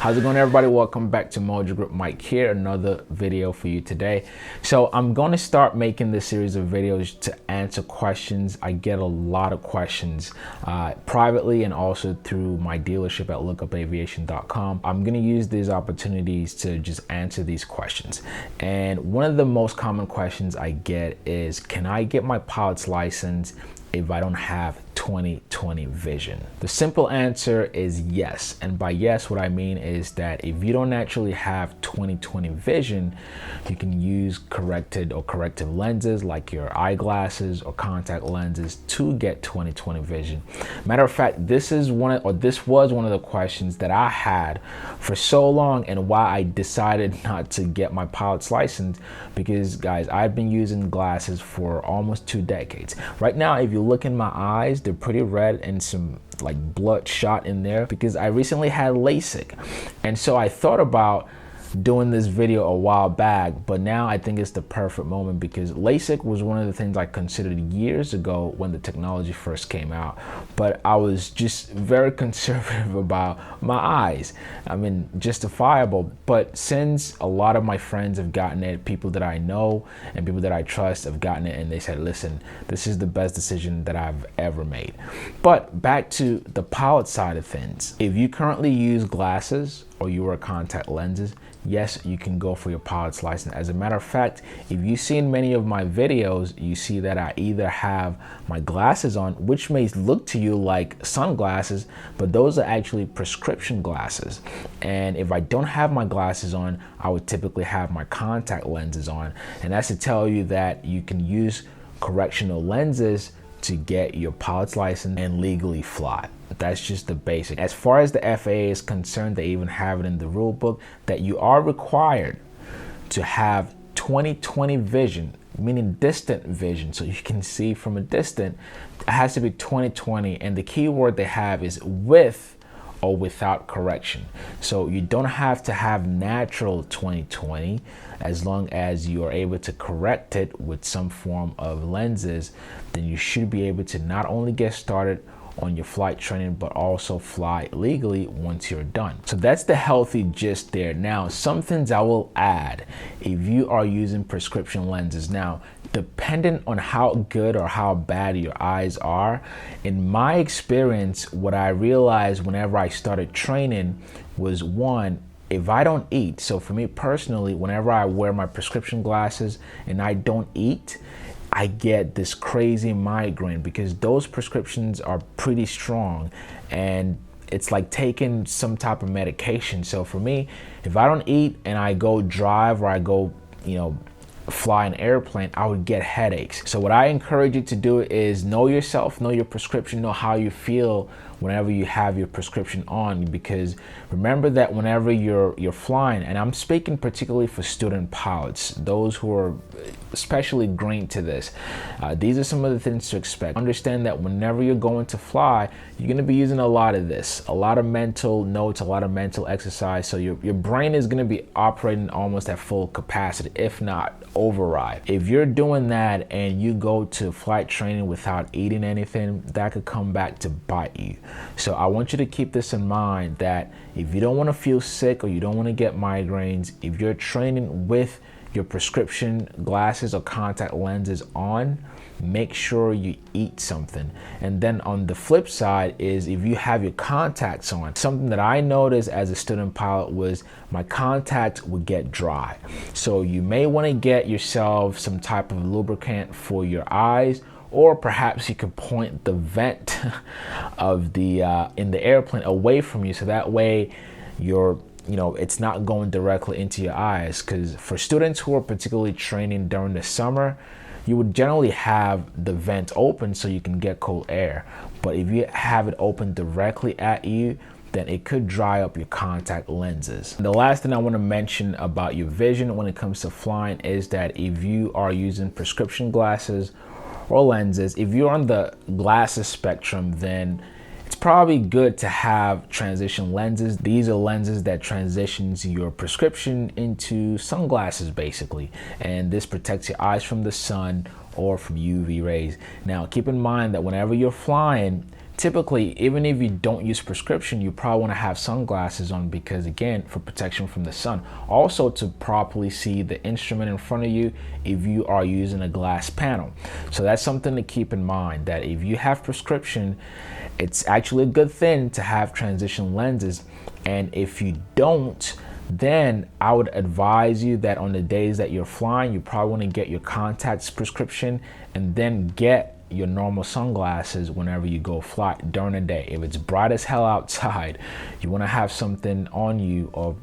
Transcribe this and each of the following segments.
How's it going, everybody? Welcome back to Mojo Group. Mike here, another video for you today. So I'm going to start making this series of videos to answer questions. I get a lot of questions privately and also through my dealership at lookupaviation.com. I'm going to use these opportunities to just answer these questions. And one of the most common questions I get is, can I get my pilot's license if I don't have 20/20 vision? The simple answer is yes. And by yes, what I mean is that if you don't actually have 20/20 vision, you can use corrected or corrective lenses like your eyeglasses or contact lenses to get 20/20 vision. Matter of fact, this was one of the questions that I had for so long, and why I decided not to get my pilot's license, because guys, I've been using glasses for almost 2 decades. Right now, if you look in my eyes, they're pretty red and some like bloodshot in there because I recently had Lasik. And so I thought about doing this video a while back, but now I think it's the perfect moment because Lasik was one of the things I considered years ago when the technology first came out, but I was just very conservative about my eyes. I mean, justifiable. But since a lot of my friends have gotten it, people that I know and people that I trust have gotten it, and they said, listen, this is the best decision that I've ever made. But back to the pilot side of things. If you currently use glasses or you wear contact lenses, yes, you can go for your pilot's license. As a matter of fact, if you've seen many of my videos, you see that I either have my glasses on, which may look to you like sunglasses, but those are actually prescription glasses. And if I don't have my glasses on, I would typically have my contact lenses on. And that's to tell you that you can use correctional lenses to get your pilot's license and legally fly. That's just the basic. As far as the FAA is concerned, they even have it in the rule book that you are required to have 20/20 vision, meaning distant vision, so you can see from a distance. It has to be 20/20, and the key word they have is with or without correction. So you don't have to have natural 20/20 as long as you are able to correct it with some form of lenses. Then you should be able to not only get started on your flight training, but also fly legally once you're done. So that's the healthy gist there. Now, some things I will add if you are using prescription lenses. Now, dependent on how good or how bad your eyes are, in my experience, what I realized whenever I started training was, one, if I don't eat, so for me personally, whenever I wear my prescription glasses and I don't eat, I get this crazy migraine because those prescriptions are pretty strong and it's like taking some type of medication. So for me, if I don't eat and I go drive or I go, fly an airplane, I would get headaches. So what I encourage you to do is know yourself, know your prescription, know how you feel whenever you have your prescription on, because remember that whenever you're flying, and I'm speaking particularly for student pilots, those who are especially green to this, these are some of the things to expect. Understand that whenever you're going to fly, you're going to be using a lot of this, a lot of mental notes, a lot of mental exercise. So your brain is going to be operating almost at full capacity, if not override. If you're doing that and you go to flight training without eating anything, that could come back to bite you. So I want you to keep this in mind, that if you don't want to feel sick or you don't want to get migraines, if you're training with your prescription glasses or contact lenses on, make sure you eat something. And then on the flip side is, if you have your contacts on, something that I noticed as a student pilot was my contacts would get dry. So you may want to get yourself some type of lubricant for your eyes, or perhaps you could point the vent of the in the airplane away from you, so that way it's not going directly into your eyes. Because for students who are particularly training during the summer, you would generally have the vent open so you can get cold air. But if you have it open directly at you, then it could dry up your contact lenses. The last thing I want to mention about your vision when it comes to flying is that if you are using prescription glasses or lenses, if you're on the glasses spectrum, then it's probably good to have transition lenses. These are lenses that transitions your prescription into sunglasses basically, and this protects your eyes from the sun or from UV rays. Now keep in mind that whenever you're flying, typically, even if you don't use prescription, you probably want to have sunglasses on because, again, for protection from the sun. Also, to properly see the instrument in front of you if you are using a glass panel. So that's something to keep in mind, that if you have prescription, it's actually a good thing to have transition lenses. And if you don't, then I would advise you that on the days that you're flying, you probably want to get your contacts prescription and then get your normal sunglasses whenever you go fly during the day. If it's bright as hell outside, you want to have something on you or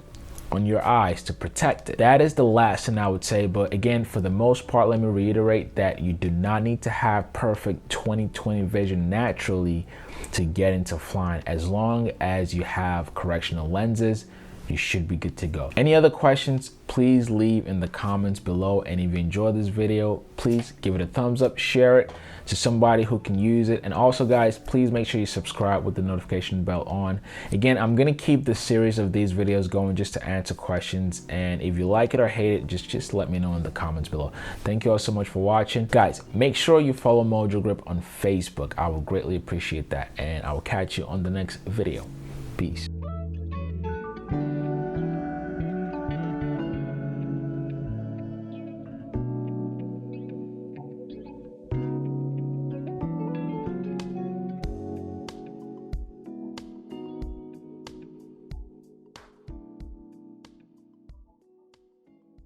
on your eyes to protect it. That is the last thing I would say. But again, for the most part, let me reiterate that you do not need to have perfect 20/20 vision naturally to get into flying. As long as you have correctional lenses, you should be good to go. Any other questions, please leave in the comments below. And if you enjoyed this video, please give it a thumbs up, share it to somebody who can use it. And also, guys, please make sure you subscribe with the notification bell on. Again, I'm gonna keep the series of these videos going just to answer questions. And if you like it or hate it, just let me know in the comments below. Thank you all so much for watching. Guys, make sure you follow Mojo Grip on Facebook. I will greatly appreciate that. And I will catch you on the next video. Peace.